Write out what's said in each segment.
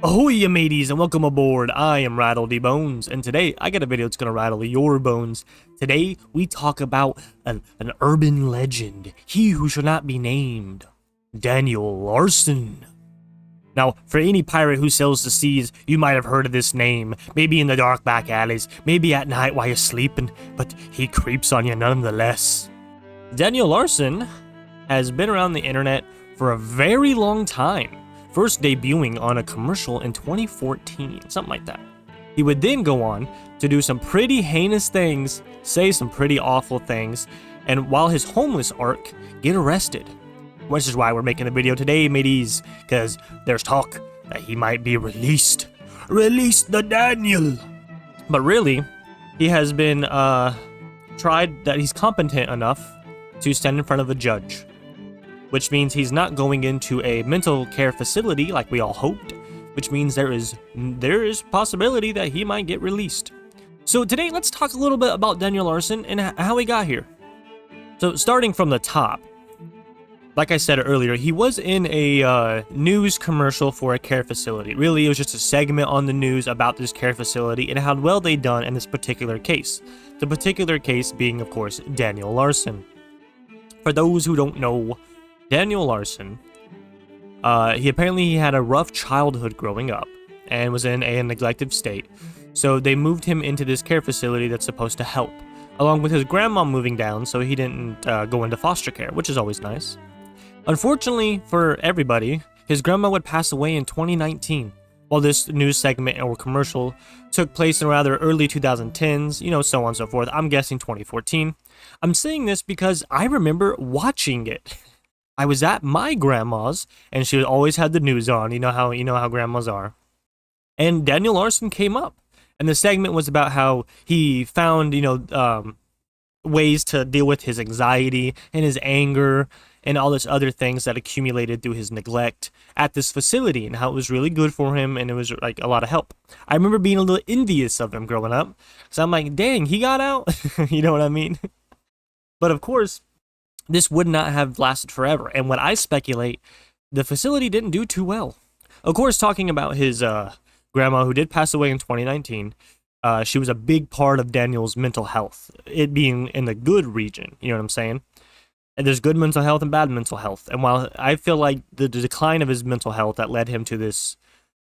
Ahoy mateys and welcome aboard. I am Rattledy Bones, and today I got a video that's gonna rattle your bones. Today we talk about an urban legend, he who shall not be named, Daniel Larson. Now, for any pirate who sails the seas, you might have heard of this name, maybe in the dark back alleys, maybe at night while you're sleeping, but he creeps on you nonetheless. Daniel Larson has been around the internet for a very long time. First debuting on a commercial in 2014, something like that. He would then go on to do some pretty heinous things, say some pretty awful things, and while his homeless arc, get arrested. Which is why we're making the video today, mateys, because there's talk that he might be released. Release the Daniel! But really, he has been tried that he's competent enough to stand in front of a judge, which means he's not going into a mental care facility like we all hoped, which means there is possibility that he might get released. So today, let's talk a little bit about Daniel Larson and how he got here. So starting from the top, like I said earlier, he was in a news commercial for a care facility. Really, it was just a segment on the news about this care facility and how well they done in this particular case. The particular case being, of course, Daniel Larson. For those who don't know, Daniel Larson, he apparently had a rough childhood growing up and was in a neglected state, so they moved him into this care facility that's supposed to help, along with his grandma moving down so he didn't go into foster care, which is always nice. Unfortunately for everybody, his grandma would pass away in 2019, while this news segment or commercial took place in rather early 2010s, so on and so forth. I'm guessing 2014. I'm saying this because I remember watching it. I was at my grandma's, and she always had the news on. You know how grandmas are. And Daniel Larson came up, and the segment was about how he found, ways to deal with his anxiety and his anger and all this other things that accumulated through his neglect at this facility, and how it was really good for him, and it was like a lot of help. I remember being a little envious of him growing up, so I'm like, dang, he got out. You know what I mean? But of course, this would not have lasted forever, and what I speculate, the facility didn't do too well. Of course, talking about his grandma, who did pass away in 2019, she was a big part of Daniel's mental health, it being in the good region, you know what I'm saying? And there's good mental health and bad mental health, and while I feel like the decline of his mental health that led him to this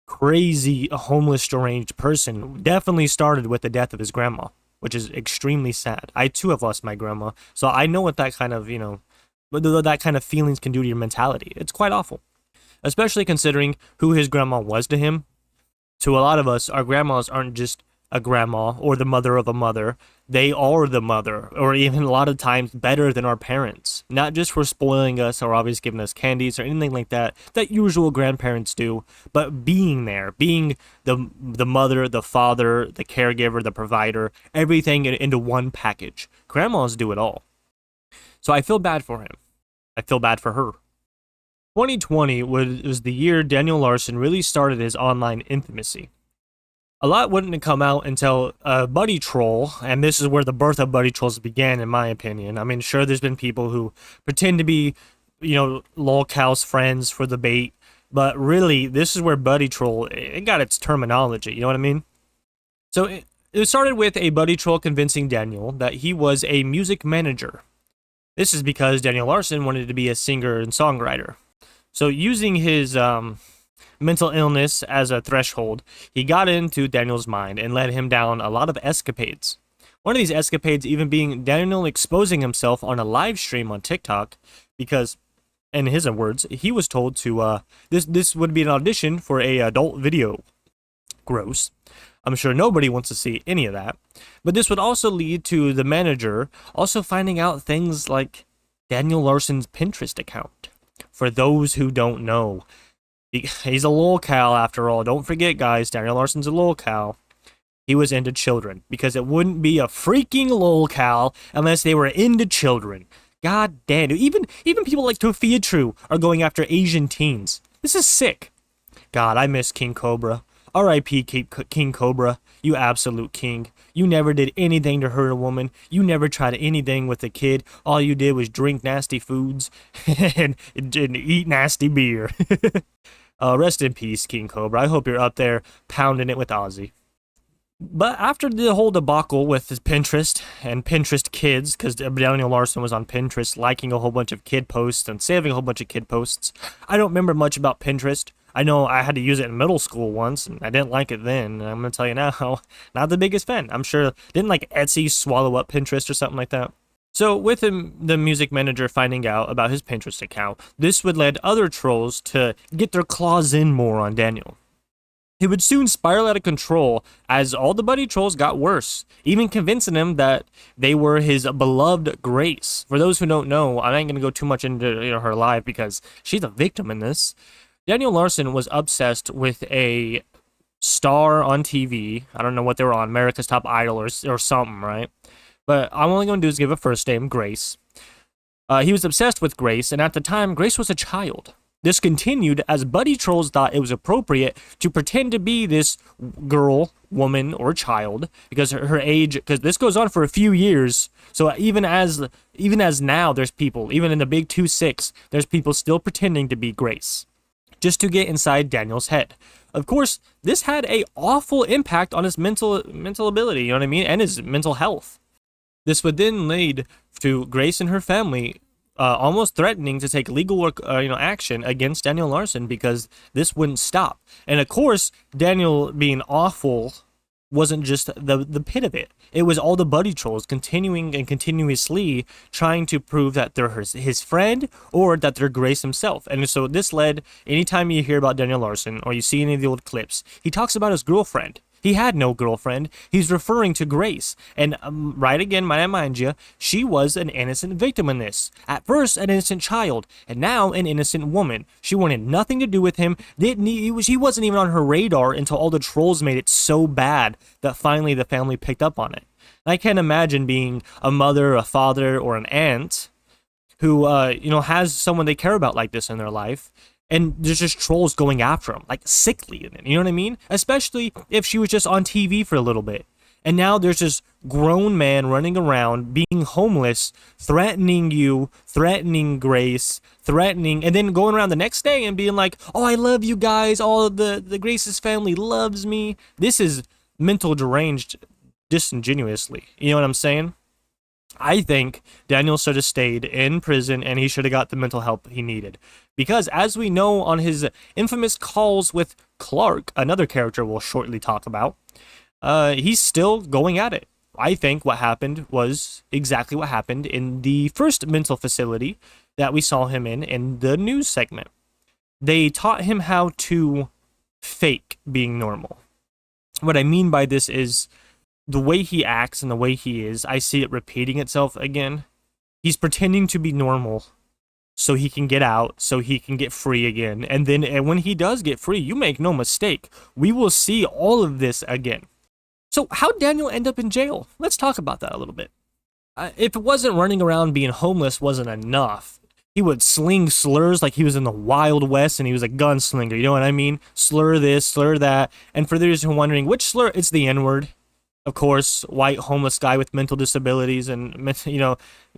crazy, homeless, deranged person definitely started with the death of his grandma, which is extremely sad. I too have lost my grandma, so I know what that kind of, that kind of feelings can do to your mentality. It's quite awful, especially considering who his grandma was to him. To a lot of us, our grandmas aren't just a grandma or the mother of a mother. They are the mother, or even a lot of times better than our parents. Not just for spoiling us or always giving us candies or anything like that usual grandparents do, but being there, being the mother, the father, the caregiver, the provider, everything into one package. Grandmas do it all. So I feel bad for him. I feel bad for her. 2020 was the year Daniel Larson really started his online intimacy. A lot wouldn't have come out until Buddy Troll, and this is where the birth of Buddy Trolls began, in my opinion. I mean, sure, there's been people who pretend to be, lolcow's friends for the bait, but really, this is where Buddy Troll, it got its terminology, you know what I mean? So, it started with a Buddy Troll convincing Daniel that he was a music manager. This is because Daniel Larson wanted to be a singer and songwriter. So, using his, mental illness as a threshold, he got into Daniel's mind and led him down a lot of escapades. One of these escapades even being Daniel exposing himself on a live stream on TikTok because, in his words, he was told to, this would be an audition for a adult video. Gross. I'm sure nobody wants to see any of that. But this would also lead to the manager also finding out things like Daniel Larson's Pinterest account. For those who don't know, he's a lolcow after all. Don't forget, guys, Daniel Larson's a lolcow. He was into children, because it wouldn't be a freaking lolcow unless they were into children. God damn. Even people like Tofia True are going after Asian teens. This is sick. God, I miss King Cobra. R.I.P. King Cobra. You absolute king. You never did anything to hurt a woman. You never tried anything with a kid. All you did was drink nasty foods and eat nasty beer. Rest in peace, King Cobra. I hope you're up there pounding it with Ozzy. But after the whole debacle with his Pinterest and Pinterest kids, because Daniel Larson was on Pinterest liking a whole bunch of kid posts and saving a whole bunch of kid posts, I don't remember much about Pinterest. I know I had to use it in middle school once, and I didn't like it then. And I'm going to tell you now, not the biggest fan. I'm sure, didn't like Etsy swallow up Pinterest or something like that? So with him, the music manager finding out about his Pinterest account, this would lead other trolls to get their claws in more on Daniel. He would soon spiral out of control as all the buddy trolls got worse, even convincing him that they were his beloved Grace. For those who don't know, I ain't going to go too much into her life because she's a victim in this. Daniel Larson was obsessed with a star on TV. I don't know what they were on, America's Top Idol or something, right? But I'm only going to do is give a first name, Grace. He was obsessed with Grace, and at the time, Grace was a child. This continued as buddy trolls thought it was appropriate to pretend to be this girl, woman, or child because her age, because this goes on for a few years. So even as now, there's people, even in the Big 2-6, there's people still pretending to be Grace just to get inside Daniel's head. Of course, this had a awful impact on his mental ability, you know what I mean, and his mental health. This would then lead to Grace and her family almost threatening to take legal action against Daniel Larson because this wouldn't stop. And of course, Daniel being awful wasn't just the pit of it. It was all the buddy trolls continuing and continuously trying to prove that they're his friend or that they're Grace himself. And so this led, anytime you hear about Daniel Larson or you see any of the old clips, he talks about his girlfriend. He had no girlfriend. He's referring to Grace. And right again, might I mind you, she was an innocent victim in this. At first, an innocent child, and now an innocent woman. She wanted nothing to do with him. He wasn't even on her radar until all the trolls made it so bad that finally the family picked up on it. And I can't imagine being a mother, a father, or an aunt who, has someone they care about like this in their life. And there's just trolls going after him, like sickly, you know what I mean? Especially if she was just on TV for a little bit. And now there's this grown man running around, being homeless, threatening you, threatening Grace, and then going around the next day and being like, oh, I love you guys, all the Grace's family loves me. This is mental deranged disingenuously, you know what I'm saying? I think Daniel should have stayed in prison and he should have got the mental help he needed. Because as we know on his infamous calls with Clark, another character we'll shortly talk about, he's still going at it. I think what happened was exactly what happened in the first mental facility that we saw him in the news segment. They taught him how to fake being normal. What I mean by this is the way he acts and the way he is, I see it repeating itself again. He's pretending to be normal so he can get out, so he can get free again. And when he does get free, you make no mistake, we will see all of this again. So how'd Daniel end up in jail? Let's talk about that a little bit. If it wasn't running around being homeless wasn't enough, he would sling slurs like he was in the Wild West and he was a gunslinger, you know what I mean? Slur this, slur that. And for those who are wondering, which slur? It's the N-word. Of course, white homeless guy with mental disabilities and,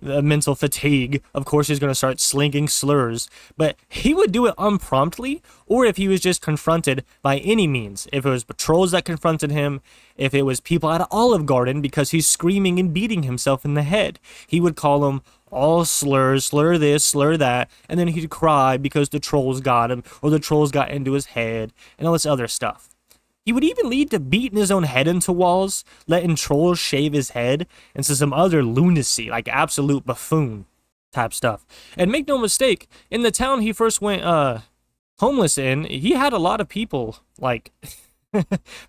mental fatigue. Of course, he's going to start slinging slurs. But he would do it unpromptly, or if he was just confronted by any means. If it was patrols that confronted him, if it was people at Olive Garden because he's screaming and beating himself in the head, he would call them all slurs, slur this, slur that, and then he'd cry because the trolls got him, or the trolls got into his head, and all this other stuff. He would even lead to beating his own head into walls, letting trolls shave his head, and some other lunacy, like absolute buffoon type stuff. And make no mistake, in the town he first went homeless in, he had a lot of people, like,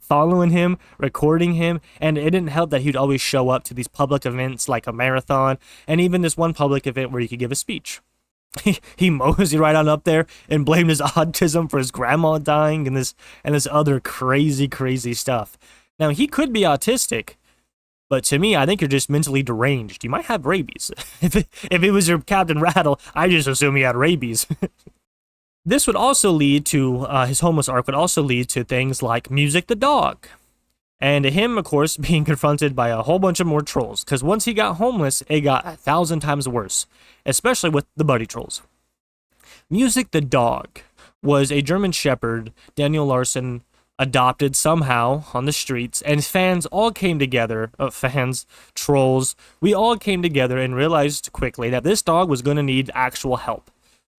following him, recording him, and it didn't help that he'd always show up to these public events like a marathon, and even this one public event where he could give a speech. He moseyed right on up there and blamed his autism for his grandma dying and this other crazy stuff. Now, he could be autistic, but to me, I think you're just mentally deranged. You might have rabies. If it was your Captain Rattle, I just assume he had rabies. This would also lead to, his homeless arc would also lead to things like Music the Dog. And him, of course, being confronted by a whole bunch of more trolls. Because once he got homeless, it got 1,000 times worse. Especially with the buddy trolls. Music the Dog was a German Shepherd Daniel Larson adopted somehow on the streets, and fans all came together, fans, trolls, we all came together and realized quickly that this dog was going to need actual help.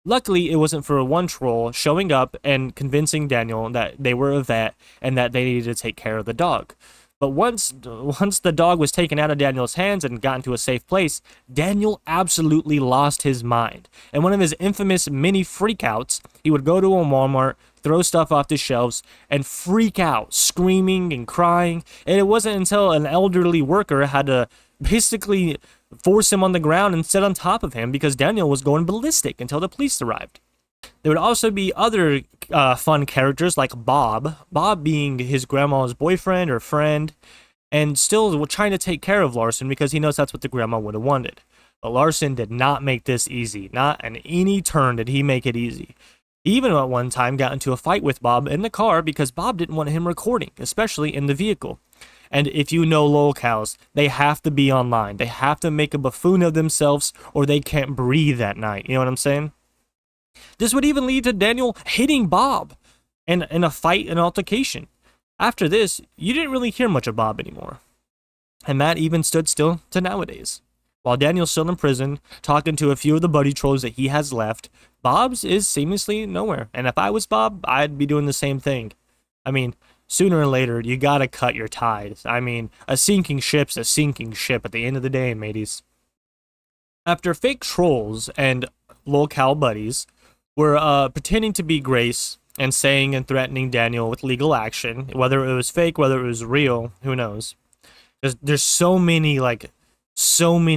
Luckily, it wasn't for one troll showing up and convincing Daniel that they were a vet and that they needed to take care of the dog. But once the dog was taken out of Daniel's hands and got into a safe place, Daniel absolutely lost his mind. And one of his infamous mini freakouts, he would go to a Walmart, throw stuff off the shelves, and freak out, screaming and crying. And it wasn't until an elderly worker had to basically force him on the ground and sit on top of him because Daniel was going ballistic until the police arrived. There would also be other fun characters like Bob being his grandma's boyfriend or friend, and still trying to take care of Larson because he knows that's what the grandma would have wanted. But Larson did not make this easy. Not in any turn did he make it easy. He even at one time got into a fight with Bob in the car because Bob didn't want him recording, especially in the vehicle. And if you know lolcows, they have to be online. They have to make a buffoon of themselves or they can't breathe at night. You know what I'm saying? This would even lead to Daniel hitting Bob in a fight and altercation. After this, you didn't really hear much of Bob anymore. And that even stood still to nowadays. While Daniel's still in prison, talking to a few of the buddy trolls that he has left, Bob's is seamlessly nowhere. And if I was Bob, I'd be doing the same thing. I mean, sooner or later, you gotta cut your ties. I mean, a sinking ship's a sinking ship at the end of the day, mateys. After fake trolls and lolcow buddies were pretending to be Grace and saying and threatening Daniel with legal action, whether it was fake, whether it was real, who knows. There's so many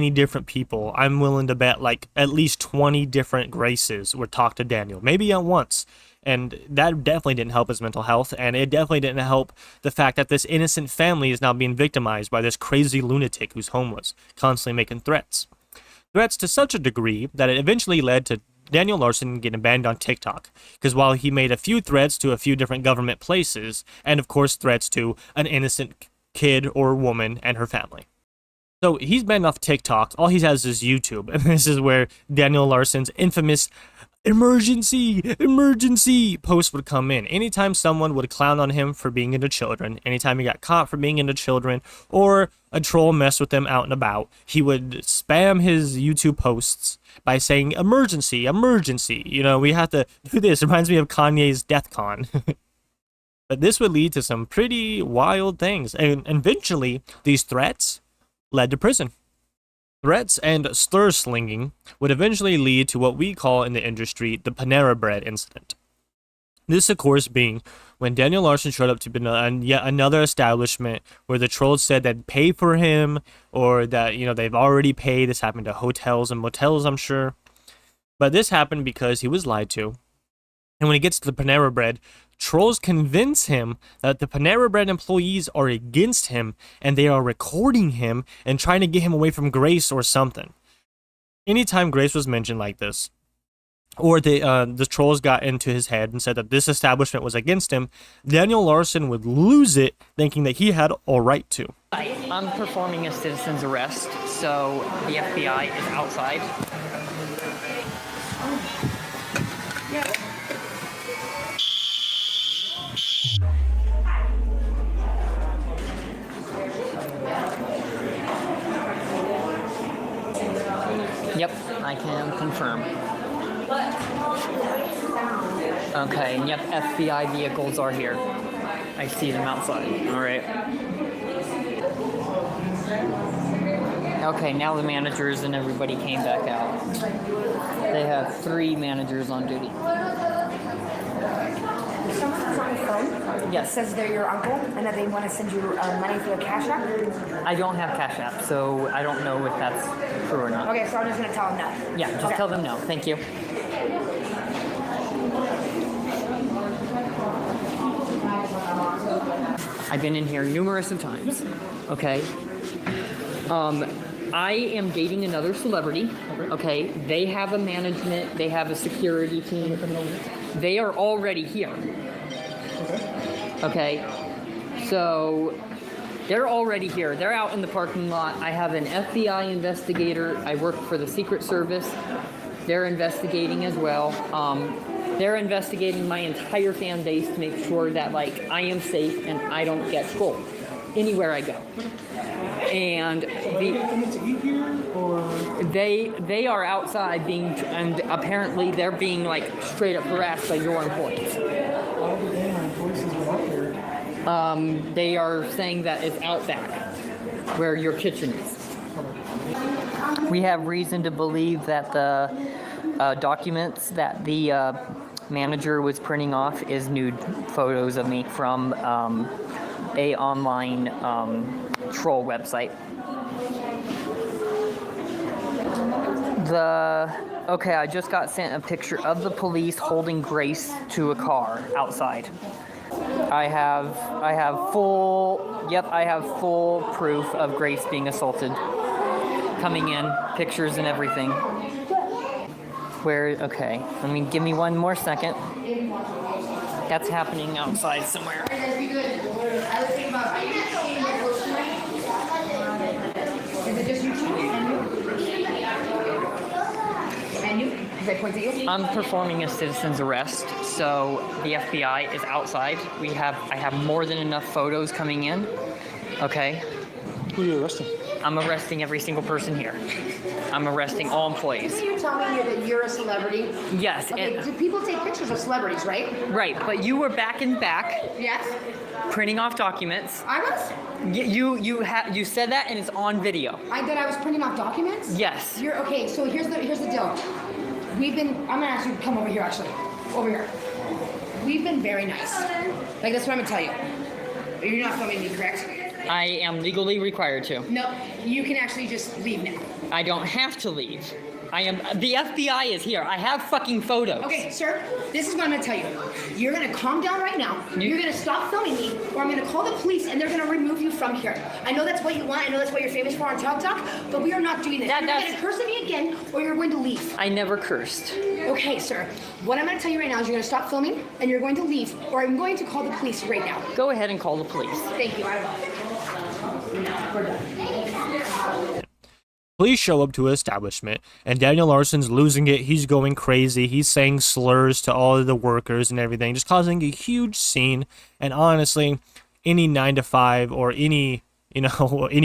different people. I'm willing to bet like at least 20 different Graces would talk to Daniel, maybe at once. And that definitely didn't help his mental health, and it definitely didn't help the fact that this innocent family is now being victimized by this crazy lunatic who's homeless, constantly making threats. Threats to such a degree that it eventually led to Daniel Larson getting banned on TikTok, because while he made a few threats to a few different government places, and of course threats to an innocent kid or woman and her family. So he's banned off TikTok, all he has is YouTube, and this is where Daniel Larson's infamous emergency post would come in. Anytime someone would clown on him for being into children, anytime he got caught for being into children, or a troll messed with him out and about, he would spam his YouTube posts by saying, emergency, emergency. You know, we have to do this. It reminds me of Kanye's DeathCon. But this would lead to some pretty wild things. And eventually, these threats led to prison. Threats and slur-slinging would eventually lead to what we call in the industry the Panera Bread incident. This, of course, being when Daniel Larson showed up to yet another establishment where the trolls said they'd pay for him, or that, you know, they've already paid. This happened to hotels and motels, I'm sure. But this happened because he was lied to. And when he gets to the Panera Bread, trolls convince him that the Panera Bread employees are against him and they are recording him and trying to get him away from Grace or something. Anytime Grace was mentioned like this, or the trolls got into his head and said that this establishment was against him, Daniel Larson would lose it, thinking that he had a right to. I'm performing a citizen's arrest, so the FBI is outside. Yep, I can confirm. Okay, yep, FBI vehicles are here. I see them outside. All right. Okay, now the managers and everybody came back out. They have 3 managers on duty. Someone who's on the phone Yes. says they're your uncle and that they want to send you money through a Cash App. I don't have Cash App, so I don't know if that's true or not. Okay, so I'm just going to tell them no. Yeah, just Okay. tell them no. Thank you. I've been in here numerous of times. Okay. I am dating another celebrity. Okay. They have a management. They have a security team. They are already here. Okay. So they're already here. They're out in the parking lot. I have an FBI investigator. I work for the Secret Service. They're investigating as well. They're investigating my entire fan base to make sure that like I am safe and I don't get trolled anywhere I go. And they are outside being, and apparently they're being like straight up harassed by your employees. They are saying that it's out back where your kitchen is. We have reason to believe that the documents that the manager was printing off is nude photos of me from a online troll website. Okay, I just got sent a picture of the police holding Grace to a car outside. I have full proof of Grace being assaulted. Coming in, pictures and everything. Okay, give me one more second. That's happening outside somewhere. Is it just you two? And you? Did I point at you? I'm performing a citizen's arrest, so the FBI is outside. I have more than enough photos coming in. Okay. Who are you arresting? I'm arresting every single person here. I'm arresting all employees. So you're telling me that you're a celebrity? Yes. Okay, do people take pictures of celebrities, right? Right, but you were back in back Yes. printing off documents. I was? You said that and it's on video. That I was printing off documents? Yes. Okay, so here's the deal. I'm gonna ask you to come over here actually. Over here. We've been very nice. Like that's what I'm gonna tell you. You're not filming me, correct? I am legally required to. No, you can actually just leave now. I don't have to leave. The FBI is here. I have fucking photos. Okay, sir, this is what I'm gonna tell you. You're gonna calm down right now. You're gonna stop filming me, or I'm gonna call the police and they're gonna remove you from here. I know that's what you want. I know that's what you're famous for on TikTok, but we are not doing this. You're gonna curse at me again, or you're going to leave. I never cursed. Okay, sir. What I'm gonna tell you right now is you're gonna stop filming and you're going to leave, or I'm going to call the police right now. Go ahead and call the police. Thank you. I will. We're done. Police show up to an establishment, and Daniel Larson's losing it. He's going crazy. He's saying slurs to all of the workers and everything, just causing a huge scene. And honestly, any 9-to-5 or any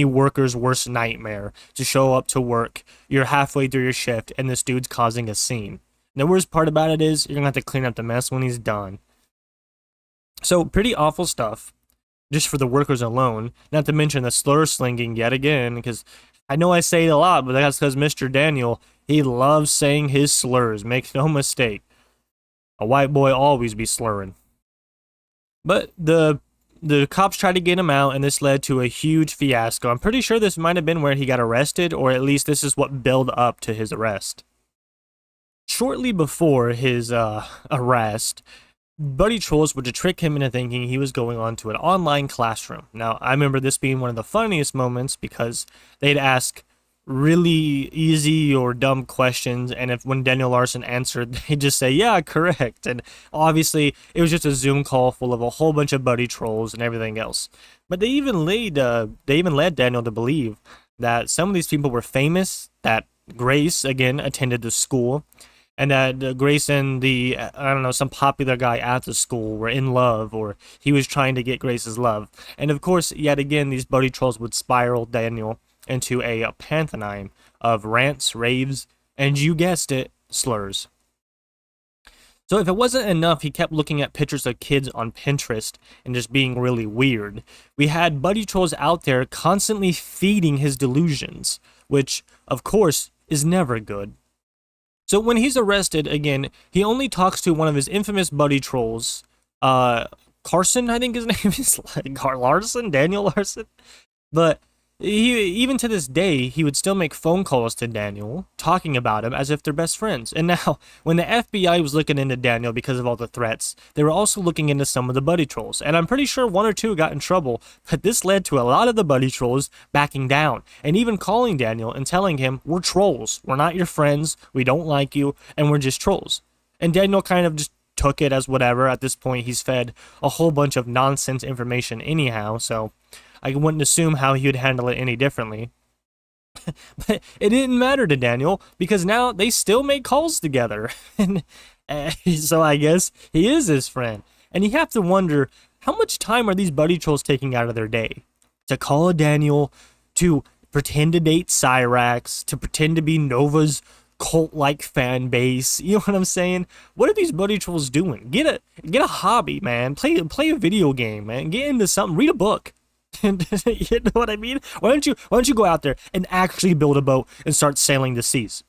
worker's worst nightmare to show up to work. You're halfway through your shift, and this dude's causing a scene. The worst part about it is you're gonna have to clean up the mess when he's done. So pretty awful stuff, just for the workers alone. Not to mention the slur slinging yet again, because I know I say it a lot, but that's because Mr. Daniel, he loves saying his slurs. Make no mistake. A white boy always be slurring. But the cops tried to get him out, and this led to a huge fiasco. I'm pretty sure this might have been where he got arrested, or at least this is what built up to his arrest. Shortly before his arrest, buddy trolls were to trick him into thinking he was going on to an online classroom. Now, I remember this being one of the funniest moments because they'd ask really easy or dumb questions, and when Daniel Larson answered, they'd just say, yeah, correct. And obviously, it was just a Zoom call full of a whole bunch of buddy trolls and everything else. But they even led Daniel to believe that some of these people were famous, that Grace, again, attended the school, and that Grace and some popular guy at the school were in love, or he was trying to get Grace's love. And of course, yet again, these buddy trolls would spiral Daniel into a pantheon of rants, raves, and you guessed it, slurs. So if it wasn't enough, he kept looking at pictures of kids on Pinterest and just being really weird. We had buddy trolls out there constantly feeding his delusions, which, of course, is never good. So when he's arrested, again, he only talks to one of his infamous buddy trolls, Carson, I think his name is, Larson, Daniel Larson. But even to this day, he would still make phone calls to Daniel, talking about him as if they're best friends. And now, when the FBI was looking into Daniel because of all the threats, they were also looking into some of the buddy trolls. And I'm pretty sure one or two got in trouble, but this led to a lot of the buddy trolls backing down, and even calling Daniel and telling him, we're trolls, we're not your friends, we don't like you, and we're just trolls. And Daniel kind of just took it as whatever. At this point, he's fed a whole bunch of nonsense information anyhow, so I wouldn't assume how he would handle it any differently. But it didn't matter to Daniel, because now they still make calls together. And So I guess he is his friend. And you have to wonder, how much time are these buddy trolls taking out of their day? To call Daniel, to pretend to date Cyrax, to pretend to be Nova's cult-like fan base. You know what I'm saying? What are these buddy trolls doing? Get a hobby, man. Play a video game, man. Get into something. Read a book. You know what I mean? Why don't you go out there and actually build a boat and start sailing the seas?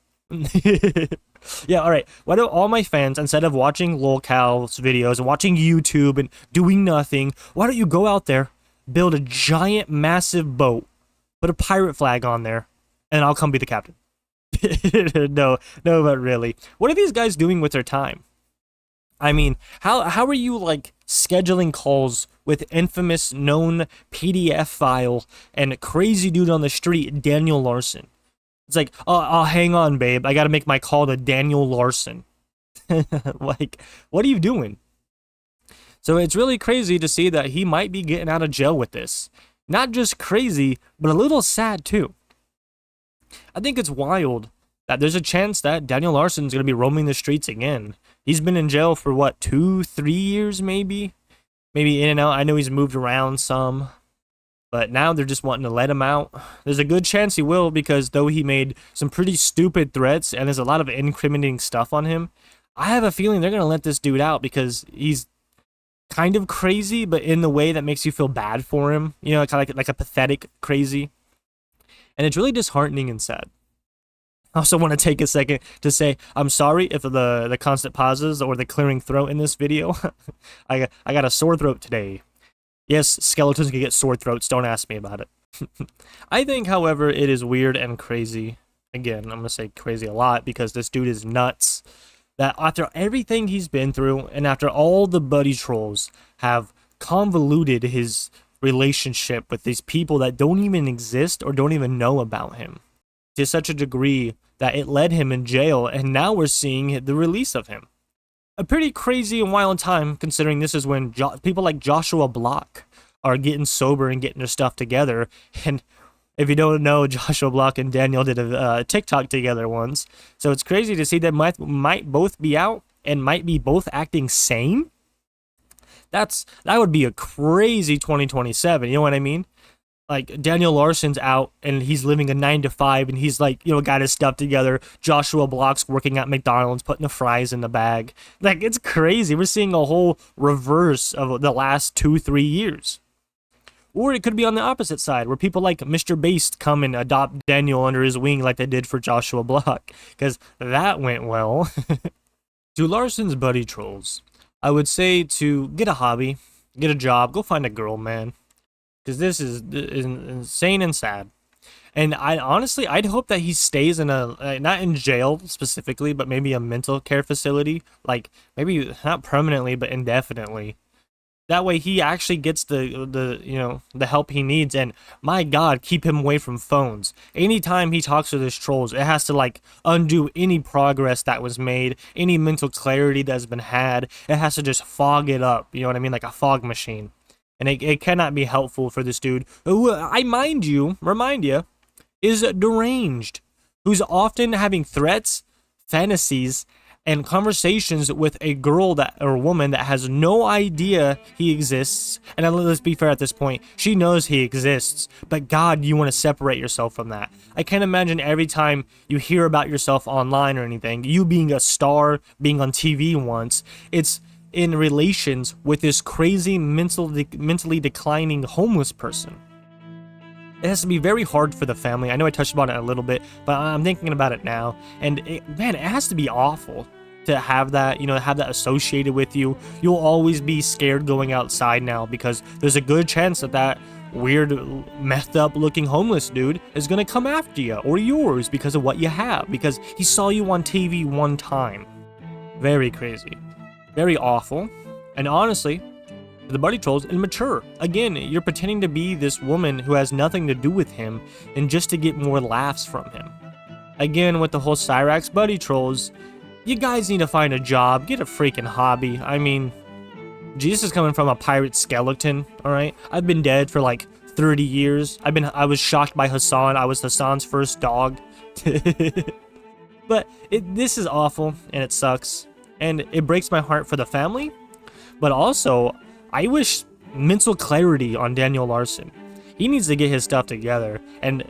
Yeah, all right. Why don't all my fans, instead of watching lolcal's videos and watching YouTube and doing nothing, why don't you go out there, build a giant, massive boat, put a pirate flag on there, and I'll come be the captain. No, but really, what are these guys doing with their time? I mean, how are you like scheduling calls with infamous known PDF file and crazy dude on the street, Daniel Larson? It's like, oh, hang on, babe. I gotta make my call to Daniel Larson. Like, what are you doing? So it's really crazy to see that he might be getting out of jail with this. Not just crazy, but a little sad too. I think it's wild that there's a chance that Daniel Larson's gonna be roaming the streets again. He's been in jail for what, 2-3 years maybe? Maybe in and out. I know he's moved around some. But now they're just wanting to let him out. There's a good chance he will, because though he made some pretty stupid threats and there's a lot of incriminating stuff on him, I have a feeling they're going to let this dude out because he's kind of crazy, but in the way that makes you feel bad for him. You know, kind of like a pathetic crazy. And it's really disheartening and sad. I also want to take a second to say I'm sorry if the constant pauses or the clearing throat in this video. I got a sore throat today. Yes, skeletons can get sore throats, don't ask me about it. I think, however, it is weird and crazy. Again, I'm going to say crazy a lot because this dude is nuts. That after everything he's been through, and after all the buddy trolls have convoluted his relationship with these people that don't even exist or don't even know about him, to such a degree that it led him in jail, and now we're seeing the release of him. A pretty crazy and wild time, considering this is when people like Joshua Block are getting sober and getting their stuff together. And if you don't know, Joshua Block and Daniel did a TikTok together once. So it's crazy to see that might both be out and might be both acting sane. That would be a crazy 2027, you know what I mean? Like, Daniel Larson's out and he's living a 9-to-5 and he's like, you know, got his stuff together. Joshua Block's working at McDonald's, putting the fries in the bag. Like, it's crazy. We're seeing a whole reverse of the last 2-3 years. Or it could be on the opposite side, where people like Mr. Based come and adopt Daniel under his wing like they did for Joshua Block. Because that went well. To Larson's buddy trolls, I would say to get a hobby, get a job, go find a girl, man. Because this is insane and sad. And I'd hope that he stays in a, not in jail specifically, but maybe a mental care facility. Like, maybe not permanently, but indefinitely. That way he actually gets the help he needs. And my God, keep him away from phones. Anytime he talks to his trolls, it has to like undo any progress that was made, any mental clarity that's been had. It has to just fog it up. You know what I mean? Like a fog machine. And it cannot be helpful for this dude, who, remind you, is deranged, who's often having threats, fantasies, and conversations with a girl or woman that has no idea he exists. And let's be fair at this point, she knows he exists, but God, you want to separate yourself from that. I can't imagine every time you hear about yourself online or anything, you being a star, being on TV once, it's in relations with this crazy mentally declining homeless person. It has to be very hard for the family. I know I touched upon it a little bit, but I'm thinking about it now. And man, it has to be awful to have that, have that associated with you. You'll always be scared going outside now because there's a good chance that weird, methed up looking homeless dude is going to come after you or yours because of what you have, because he saw you on TV one time. Very crazy. Very awful, and honestly, the buddy trolls, immature. Again, you're pretending to be this woman who has nothing to do with him, and just to get more laughs from him. Again, with the whole Cyrax buddy trolls, you guys need to find a job, get a freaking hobby. I mean, Jesus is coming from a pirate skeleton, alright? I've been dead for like 30 years. I was shocked by Hassan. I was Hassan's first dog. But this is awful, and it sucks. and it breaks my heart for the family, but also I wish mental clarity on Daniel Larson. He needs to get his stuff together, and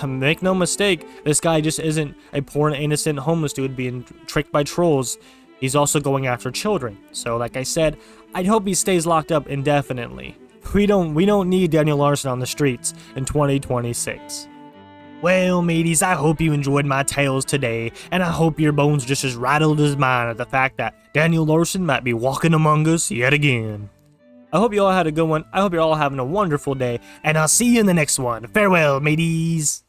make no mistake, this guy just isn't a poor and innocent homeless dude being tricked by trolls. He's also going after children. So like I said, I'd hope he stays locked up indefinitely. We don't need Daniel Larson on the streets in 2026. Well, mateys, I hope you enjoyed my tales today, and I hope your bones just as rattled as mine at the fact that Daniel Larson might be walking among us yet again. I hope you all had a good one. I hope you're all having a wonderful day, and I'll see you in the next one. Farewell, mateys!